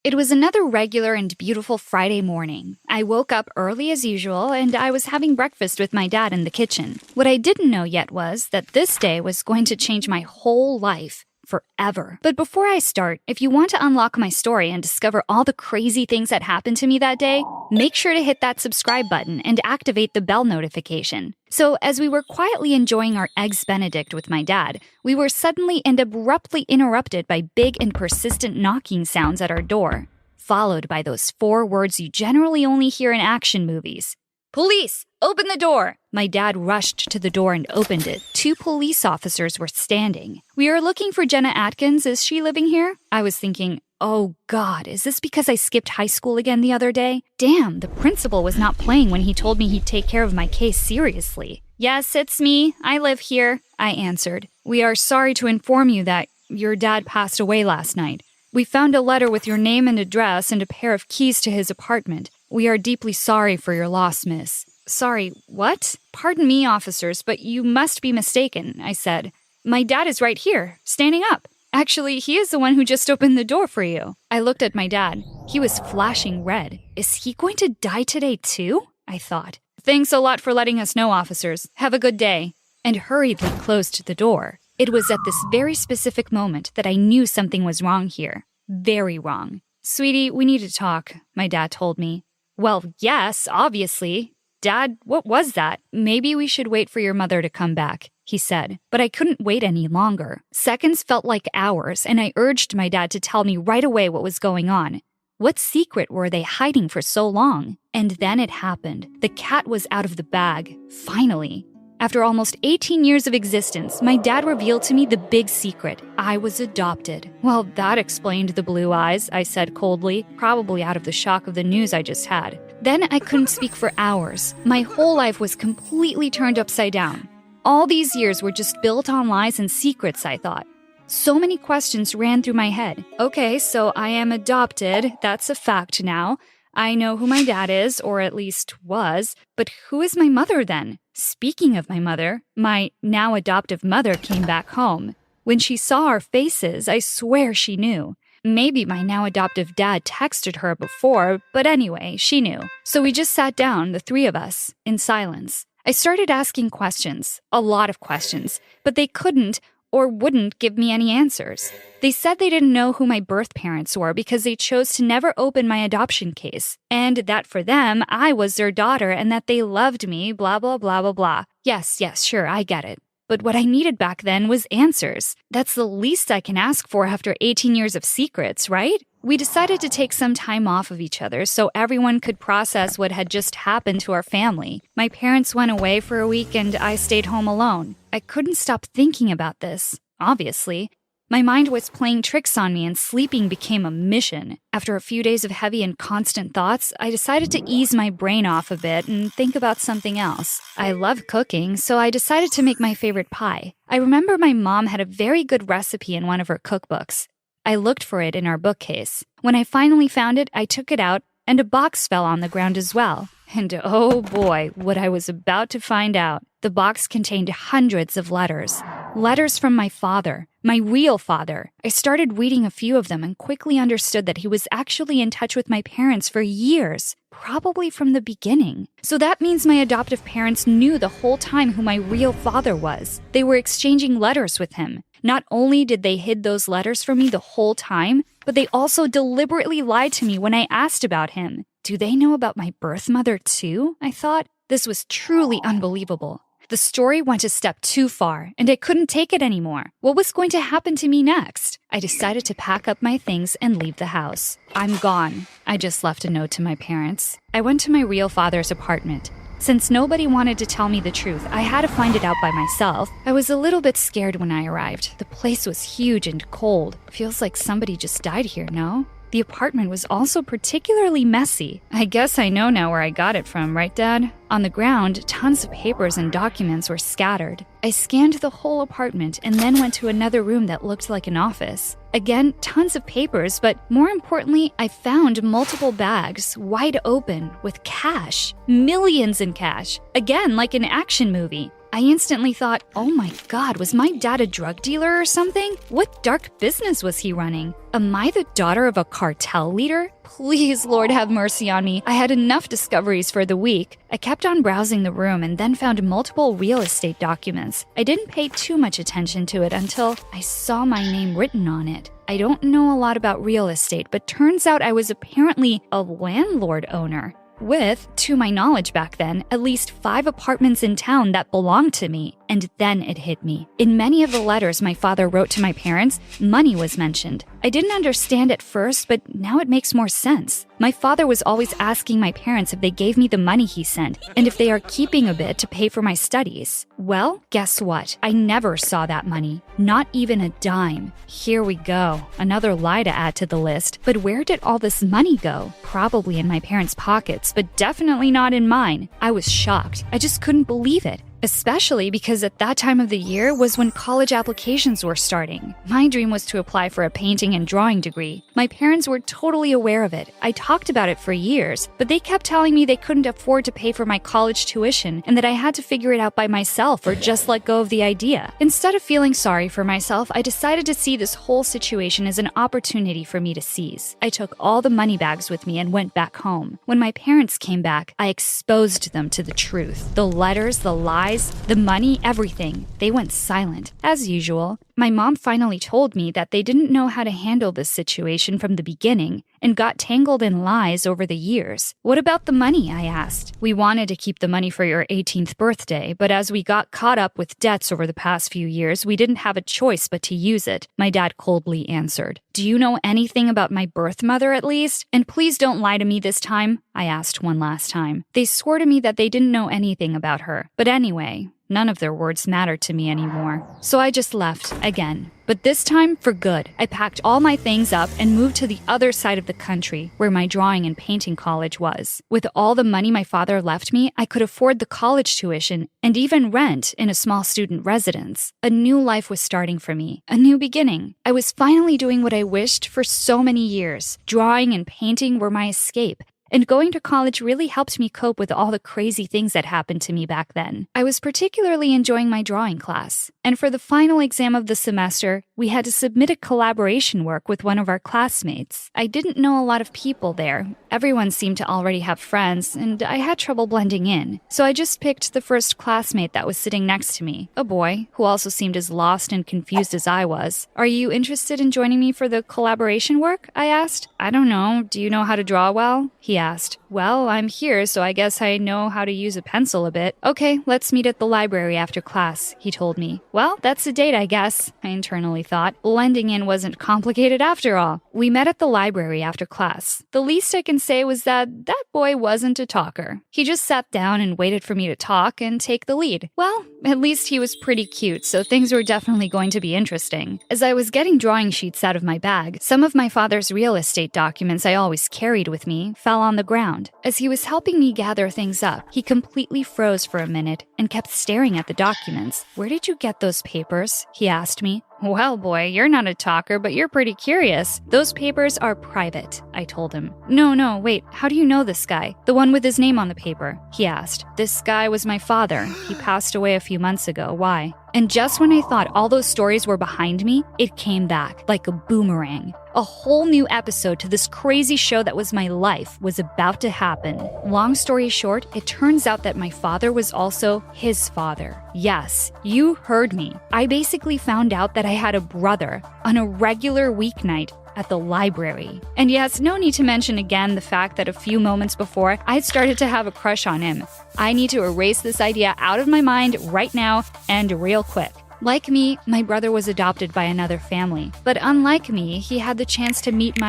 It was another regular and beautiful Friday morning. I woke up early as usual, and I was having breakfast with my dad in the kitchen. What I didn't know yet was that this day was going to change my whole life. Forever. But before I start, if you want to unlock my story and discover all the crazy things that happened to me that day, make sure to hit that subscribe button and activate the bell notification. So as we were quietly enjoying our Eggs Benedict with my dad, we were suddenly and abruptly interrupted by big and persistent knocking sounds at our door, followed by those 4 words you generally only hear in action movies. "Police! Open the door!" My dad rushed to the door and opened it. 2 police officers were standing. "We are looking for Jenna Atkins. Is she living here?" I was thinking, oh God, is this because I skipped high school again the other day? Damn, the principal was not playing when he told me he'd take care of my case seriously. "Yes, it's me. I live here," I answered. "We are sorry to inform you that your dad passed away last night. We found a letter with your name and address and a pair of keys to his apartment. We are deeply sorry for your loss, miss." "Sorry, what?" "Pardon me, officers, but you must be mistaken," I said. "My dad is right here, standing up. Actually, he is the one who just opened the door for you." I looked at my dad. He was flashing red. Is he going to die today too? I thought. "Thanks a lot for letting us know, officers. Have a good day." And hurriedly closed the door. It was at this very specific moment that I knew something was wrong here. Very wrong. "Sweetie, we need to talk," my dad told me. "Well, yes, obviously. Dad, what was that? Maybe we should wait for your mother to come back," he said. But I couldn't wait any longer. Seconds felt like hours, and I urged my dad to tell me right away what was going on. What secret were they hiding for so long? And then it happened. The cat was out of the bag. Finally. After almost 18 years of existence, my dad revealed to me the big secret. I was adopted. "Well, that explained the blue eyes," I said coldly, probably out of the shock of the news I just had. Then I couldn't speak for hours. My whole life was completely turned upside down. All these years were just built on lies and secrets, I thought. So many questions ran through my head. Okay, so I am adopted. That's a fact now. I know who my dad is, or at least was, but who is my mother then? Speaking of my mother, my now adoptive mother came back home. When she saw our faces, I swear she knew. Maybe my now adoptive dad texted her before, but anyway, she knew. So we just sat down, the 3 of us, in silence. I started asking questions, a lot of questions, but they couldn't or wouldn't give me any answers. They said they didn't know who my birth parents were because they chose to never open my adoption case, and that for them, I was their daughter and that they loved me, blah, blah, blah, blah, blah. Yes, sure, I get it. But what I needed back then was answers. That's the least I can ask for after 18 years of secrets, right? We decided to take some time off of each other so everyone could process what had just happened to our family. My parents went away for a week and I stayed home alone. I couldn't stop thinking about this, obviously. My mind was playing tricks on me and sleeping became a mission. After a few days of heavy and constant thoughts, I decided to ease my brain off a bit and think about something else. I love cooking, so I decided to make my favorite pie. I remember my mom had a very good recipe in one of her cookbooks. I looked for it in our bookcase. When I finally found it, I took it out, and a box fell on the ground as well. And oh boy, what I was about to find out. The box contained hundreds of letters. Letters from my father, my real father. I started reading a few of them and quickly understood that he was actually in touch with my parents for years, probably from the beginning. So that means my adoptive parents knew the whole time who my real father was. They were exchanging letters with him. Not only did they hid those letters from me the whole time, but they also deliberately lied to me when I asked about him. Do they know about my birth mother too? I thought. This was truly unbelievable. The story went a step too far, and I couldn't take it anymore. What was going to happen to me next? I decided to pack up my things and leave the house. "I'm gone." I just left a note to my parents. I went to my real father's apartment. Since nobody wanted to tell me the truth, I had to find it out by myself. I was a little bit scared when I arrived. The place was huge and cold. Feels like somebody just died here, no? The apartment was also particularly messy. I guess I know now where I got it from, right, Dad? On the ground, tons of papers and documents were scattered. I scanned the whole apartment and then went to another room that looked like an office. Again, tons of papers, but more importantly, I found multiple bags, wide open, with cash. Millions in cash. Again, like an action movie. I instantly thought, oh my God, was my dad a drug dealer or something? What dark business was he running? Am I the daughter of a cartel leader? Please, Lord, have mercy on me. I had enough discoveries for the week. I kept on browsing the room and then found multiple real estate documents. I didn't pay too much attention to it until I saw my name written on it. I don't know a lot about real estate, but turns out I was apparently a landlord owner. With, to my knowledge back then, at least 5 apartments in town that belonged to me. And then it hit me. In many of the letters my father wrote to my parents, money was mentioned. I didn't understand at first, but now it makes more sense. My father was always asking my parents if they gave me the money he sent, and if they are keeping a bit to pay for my studies. Well, guess what? I never saw that money. Not even a dime. Here we go. Another lie to add to the list. But where did all this money go? Probably in my parents' pockets, but definitely not in mine. I was shocked. I just couldn't believe it. Especially because at that time of the year was when college applications were starting. My dream was to apply for a painting and drawing degree. My parents were totally aware of it. I talked about it for years, but they kept telling me they couldn't afford to pay for my college tuition and that I had to figure it out by myself or just let go of the idea. Instead of feeling sorry for myself, I decided to see this whole situation as an opportunity for me to seize. I took all the money bags with me and went back home. When my parents came back, I exposed them to the truth. The letters, the lies, the money, everything. They went silent, as usual. My mom finally told me that they didn't know how to handle this situation from the beginning and got tangled in lies over the years. What about the money? I asked. We wanted to keep the money for your 18th birthday, but as we got caught up with debts over the past few years, we didn't have a choice but to use it, my dad coldly answered. Do you know anything about my birth mother at least? And please don't lie to me this time, I asked one last time. They swore to me that they didn't know anything about her. But anyway, none of their words mattered to me anymore. So I just left, again. But this time, for good. I packed all my things up and moved to the other side of the country, where my drawing and painting college was. With all the money my father left me, I could afford the college tuition and even rent in a small student residence. A new life was starting for me, a new beginning. I was finally doing what I wished for so many years. Drawing and painting were my escape. And going to college really helped me cope with all the crazy things that happened to me back then. I was particularly enjoying my drawing class. And for the final exam of the semester, we had to submit a collaboration work with one of our classmates. I didn't know a lot of people there. Everyone seemed to already have friends, and I had trouble blending in. So I just picked the first classmate that was sitting next to me, a boy, who also seemed as lost and confused as I was. Are you interested in joining me for the collaboration work? I asked. I don't know. Do you know how to draw well? He asked. Well, I'm here, so I guess I know how to use a pencil a bit. Okay, let's meet at the library after class, he told me. Well, that's a date, I guess, I internally thought. Blending in wasn't complicated after all. We met at the library after class. The least I can say was that boy wasn't a talker. He just sat down and waited for me to talk and take the lead. Well, at least he was pretty cute, so things were definitely going to be interesting. As I was getting drawing sheets out of my bag, some of my father's real estate documents I always carried with me fell on the ground. As he was helping me gather things up, he completely froze for a minute and kept staring at the documents. Where did you get those papers? He asked me. Well, boy, you're not a talker, but you're pretty curious. Those papers are private, I told him. No, wait, how do you know this guy? The one with his name on the paper, he asked. This guy was my father. He passed away a few months ago. Why? And just when I thought all those stories were behind me, it came back like a boomerang. A whole new episode to this crazy show that was my life was about to happen. Long story short, it turns out that my father was also his father. Yes, you heard me. I basically found out that I had a brother on a regular weeknight at the library. And yes, no need to mention again the fact that a few moments before, I'd started to have a crush on him. I need to erase this idea out of my mind right now and real quick. Like me, my brother was adopted by another family. But unlike me, he had the chance to meet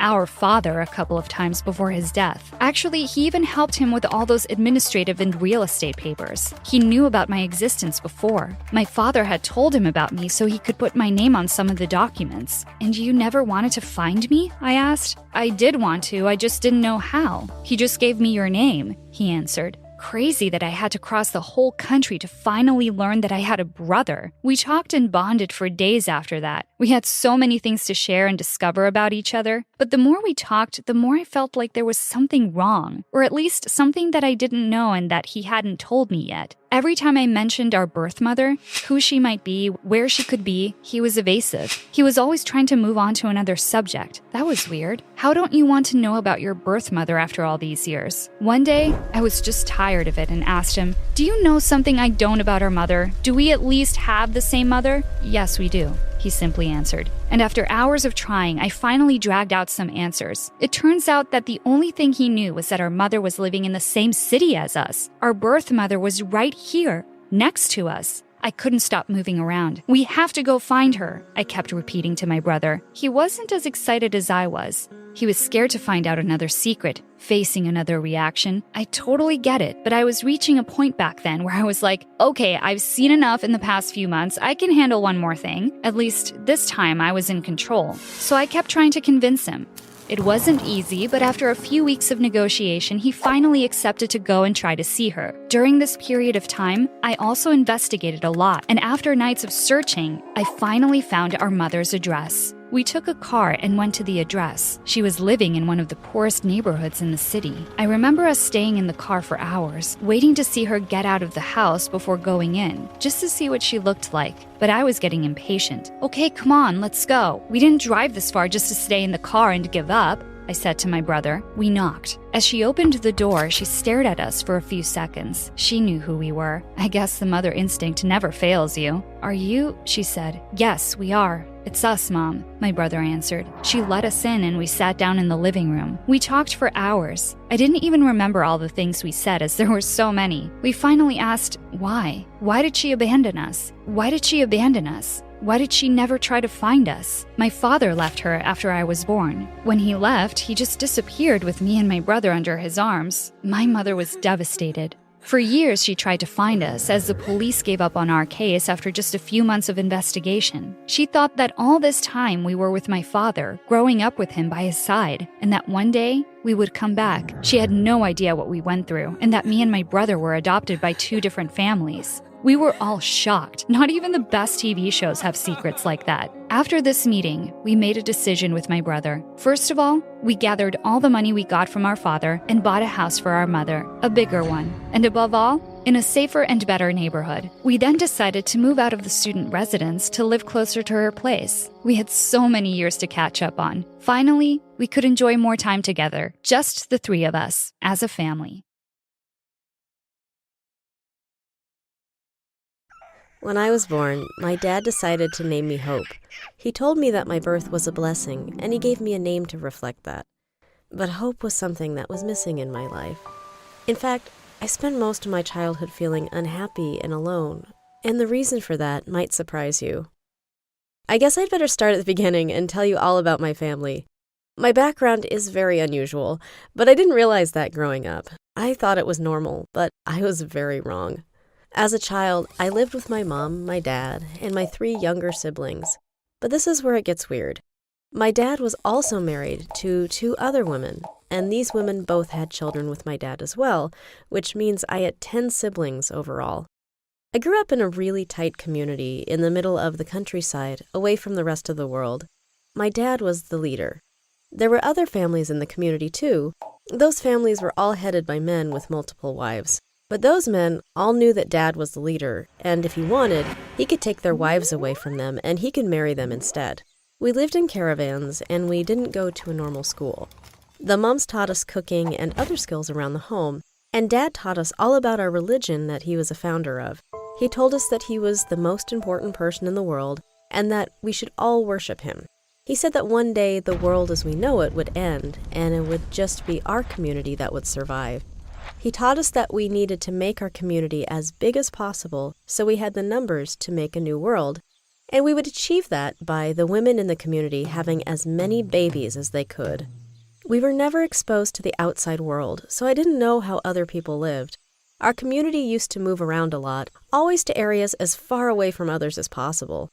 our father a couple of times before his death. Actually, he even helped him with all those administrative and real estate papers. He knew about my existence before. My father had told him about me so he could put my name on some of the documents. And you never wanted to find me? I asked. I did want to, I just didn't know how. He just gave me your name, he answered. Crazy that I had to cross the whole country to finally learn that I had a brother. We talked and bonded for days after that. We had so many things to share and discover about each other. But the more we talked, the more I felt like there was something wrong, or at least something that I didn't know and that he hadn't told me yet. Every time I mentioned our birth mother, who she might be, where she could be, he was evasive. He was always trying to move on to another subject. That was weird. How don't you want to know about your birth mother after all these years? One day, I was just tired of it and asked him, "Do you know something I don't about our mother? Do we at least have the same mother?" "Yes, we do," he simply answered. And after hours of trying, I finally dragged out some answers. It turns out that the only thing he knew was that our mother was living in the same city as us. Our birth mother was right here, next to us. I couldn't stop moving around. "We have to go find her," I kept repeating to my brother. He wasn't as excited as I was. He was scared to find out another secret, facing another reaction. I totally get it, but I was reaching a point back then where I was like, okay, I've seen enough in the past few months. I can handle one more thing. At least this time I was in control. So I kept trying to convince him. It wasn't easy, but after a few weeks of negotiation, he finally accepted to go and try to see her. During this period of time, I also investigated a lot, and after nights of searching, I finally found our mother's address. We took a car and went to the address. She was living in one of the poorest neighborhoods in the city. I remember us staying in the car for hours, waiting to see her get out of the house before going in, just to see what she looked like. But I was getting impatient. "Okay, come on, let's go. We didn't drive this far just to stay in the car and give up," I said to my brother. We knocked. As she opened the door, she stared at us for a few seconds. She knew who we were. I guess the mother instinct never fails you. "Are you?" she said. "Yes, we are. It's us, Mom," my brother answered. She let us in and we sat down in the living room. We talked for hours. I didn't even remember all the things we said as there were so many. We finally asked, why? Why did she abandon us? Why did she abandon us? Why did she never try to find us? My father left her after I was born. When he left, he just disappeared with me and my brother under his arms. My mother was devastated. For years, she tried to find us as the police gave up on our case after just a few months of investigation. She thought that all this time we were with my father, growing up with him by his side, and that one day we would come back. She had no idea what we went through, and that me and my brother were adopted by two different families. We were all shocked. Not even the best TV shows have secrets like that. After this meeting, we made a decision with my brother. First of all, we gathered all the money we got from our father and bought a house for our mother, a bigger one. And above all, in a safer and better neighborhood. We then decided to move out of the student residence to live closer to her place. We had so many years to catch up on. Finally, we could enjoy more time together, just the three of us, as a family. When I was born, my dad decided to name me Hope. He told me that my birth was a blessing, and he gave me a name to reflect that. But hope was something that was missing in my life. In fact, I spent most of my childhood feeling unhappy and alone, and the reason for that might surprise you. I guess I'd better start at the beginning and tell you all about my family. My background is very unusual, but I didn't realize that growing up. I thought it was normal, but I was very wrong. As a child, I lived with my mom, my dad, and my 3 younger siblings. But this is where it gets weird. My dad was also married to 2 other women, and these women both had children with my dad as well, which means I had 10 siblings overall. I grew up in a really tight community in the middle of the countryside, away from the rest of the world. My dad was the leader. There were other families in the community too. Those families were all headed by men with multiple wives. But those men all knew that Dad was the leader, and if he wanted, he could take their wives away from them and he could marry them instead. We lived in caravans, and we didn't go to a normal school. The moms taught us cooking and other skills around the home, and Dad taught us all about our religion that he was a founder of. He told us that he was the most important person in the world, and that we should all worship him. He said that one day the world as we know it would end, and it would just be our community that would survive. He taught us that we needed to make our community as big as possible so we had the numbers to make a new world, and we would achieve that by the women in the community having as many babies as they could. We were never exposed to the outside world, so I didn't know how other people lived. Our community used to move around a lot, always to areas as far away from others as possible.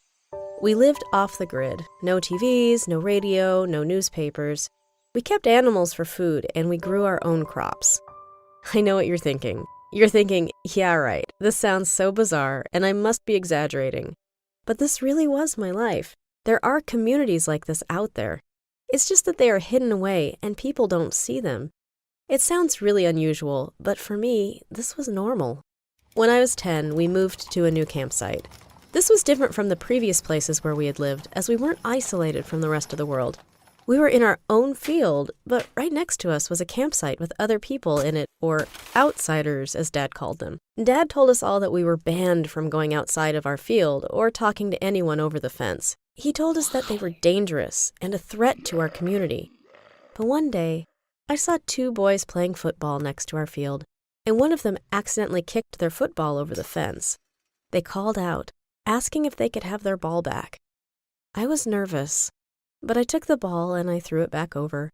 We lived off the grid. No TVs, no radio, no newspapers. We kept animals for food, and we grew our own crops. I know what you're thinking. You're thinking, yeah, right, this sounds so bizarre, and I must be exaggerating. But this really was my life. There are communities like this out there. It's just that they are hidden away, and people don't see them. It sounds really unusual, but for me, this was normal. When I was 10, we moved to a new campsite. This was different from the previous places where we had lived, as we weren't isolated from the rest of the world. We were in our own field, but right next to us was a campsite with other people in it, or outsiders, as Dad called them. Dad told us all that we were banned from going outside of our field or talking to anyone over the fence. He told us that they were dangerous and a threat to our community. But one day, I saw two boys playing football next to our field, and one of them accidentally kicked their football over the fence. They called out, asking if they could have their ball back. I was nervous, but I took the ball and I threw it back over.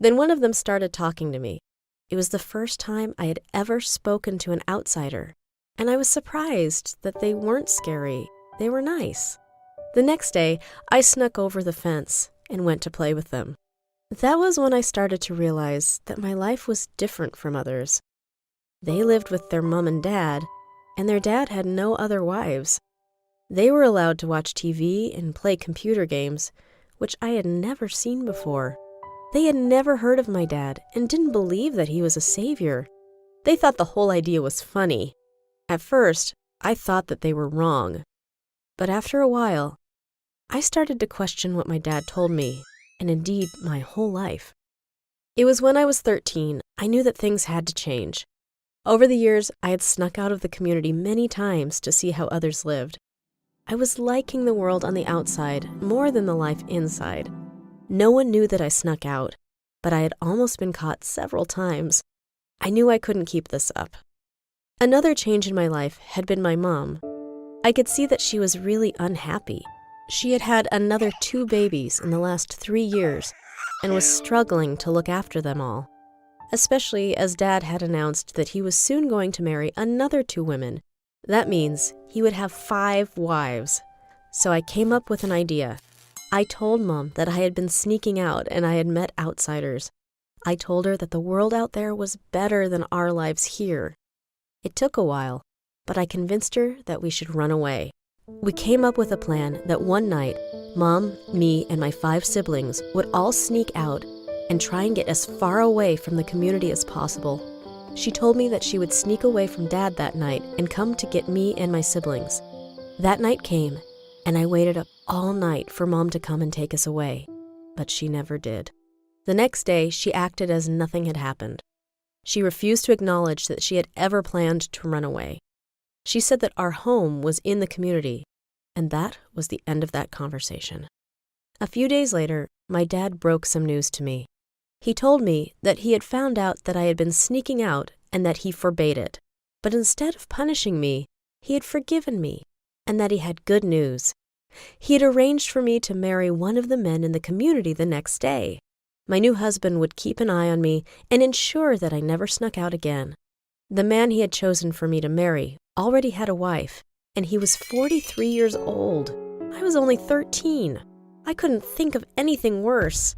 Then one of them started talking to me. It was the first time I had ever spoken to an outsider, and I was surprised that they weren't scary. They were nice. The next day, I snuck over the fence and went to play with them. That was when I started to realize that my life was different from others. They lived with their mom and dad their dad had no other wives. They were allowed to watch TV and play computer games, which I had never seen before. They had never heard of my dad and didn't believe that he was a savior. They thought the whole idea was funny. At first, I thought that they were wrong. But after a while, I started to question what my dad told me, and indeed my whole life. It was when I was 13, I knew that things had to change. Over the years, I had snuck out of the community many times to see how others lived. I was liking the world on the outside more than the life inside. No one knew that I snuck out, but I had almost been caught several times. I knew I couldn't keep this up. Another change in my life had been my mom. I could see that she was really unhappy. She had had another 2 babies in the last 3 years and was struggling to look after them all, especially as Dad had announced that he was soon going to marry another 2 women. That means he would have 5 wives. So I came up with an idea. I told Mom that I had been sneaking out and I had met outsiders. I told her that the world out there was better than our lives here. It took a while, but I convinced her that we should run away. We came up with a plan that one night, Mom, me, and my 5 siblings would all sneak out and try and get as far away from the community as possible. She told me that she would sneak away from Dad that night and come to get me and my siblings. That night came, and I waited up all night for Mom to come and take us away, but she never did. The next day, she acted as nothing had happened. She refused to acknowledge that she had ever planned to run away. She said that our home was in the community, and that was the end of that conversation. A few days later, my dad broke some news to me. He told me that he had found out that I had been sneaking out and that he forbade it. But instead of punishing me, he had forgiven me, and that he had good news. He had arranged for me to marry one of the men in the community the next day. My new husband would keep an eye on me and ensure that I never snuck out again. The man he had chosen for me to marry already had a wife, and he was 43 years old. I was only 13. I couldn't think of anything worse.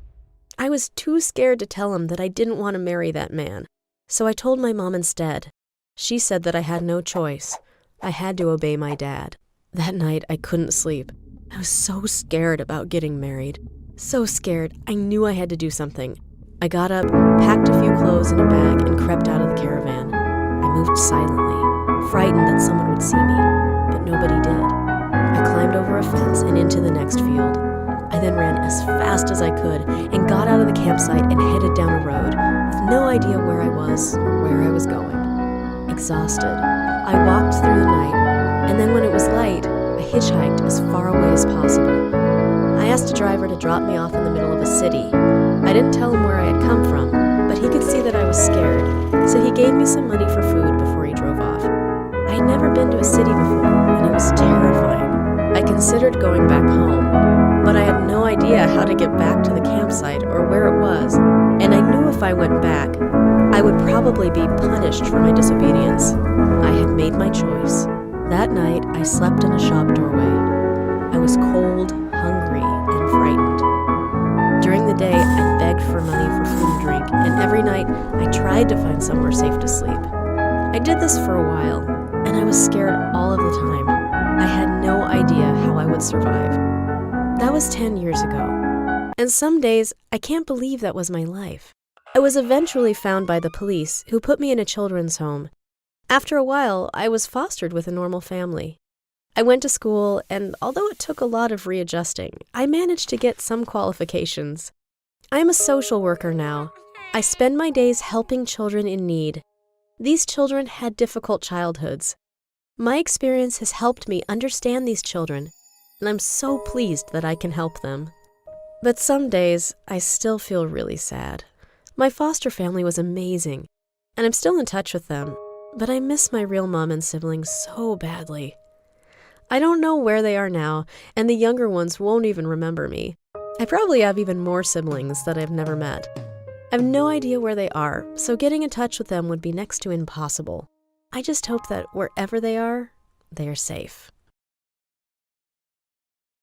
I was too scared to tell him that I didn't want to marry that man, so I told my mom instead. She said that I had no choice. I had to obey my dad. That night, I couldn't sleep. I was so scared about getting married. So scared, I knew I had to do something. I got up, packed a few clothes in a bag, and crept out of the caravan. I moved silently, frightened that someone would see me, but nobody did. I climbed over a fence and into the next field. I then ran as fast as I could and got out of the campsite and headed down a road with no idea where I was or where I was going. Exhausted, I walked through the night, and then when it was light, I hitchhiked as far away as possible. I asked a driver to drop me off in the middle of a city. I didn't tell him where I had come from, but he could see that I was scared, so he gave me some money for food before he drove off. I had never been to a city before, and it was terrifying. I considered going back home, but I had no idea how to get back to the campsite or where it was, and I knew if I went back, I would probably be punished for my disobedience. I had made my choice. That night, I slept in a shop doorway. I was cold, hungry, and frightened. During the day, I begged for money for food and drink, and every night, I tried to find somewhere safe to sleep. I did this for a while, and I was scared all of the time. I had no idea how I would survive. That was 10 years ago. And some days, I can't believe that was my life. I was eventually found by the police, who put me in a children's home. After a while, I was fostered with a normal family. I went to school, and although it took a lot of readjusting, I managed to get some qualifications. I am a social worker now. I spend my days helping children in need. These children had difficult childhoods. My experience has helped me understand these children, and I'm so pleased that I can help them. But some days, I still feel really sad. My foster family was amazing, and I'm still in touch with them, but I miss my real mom and siblings so badly. I don't know where they are now, and the younger ones won't even remember me. I probably have even more siblings that I've never met. I have no idea where they are, so getting in touch with them would be next to impossible. I just hope that wherever they are safe.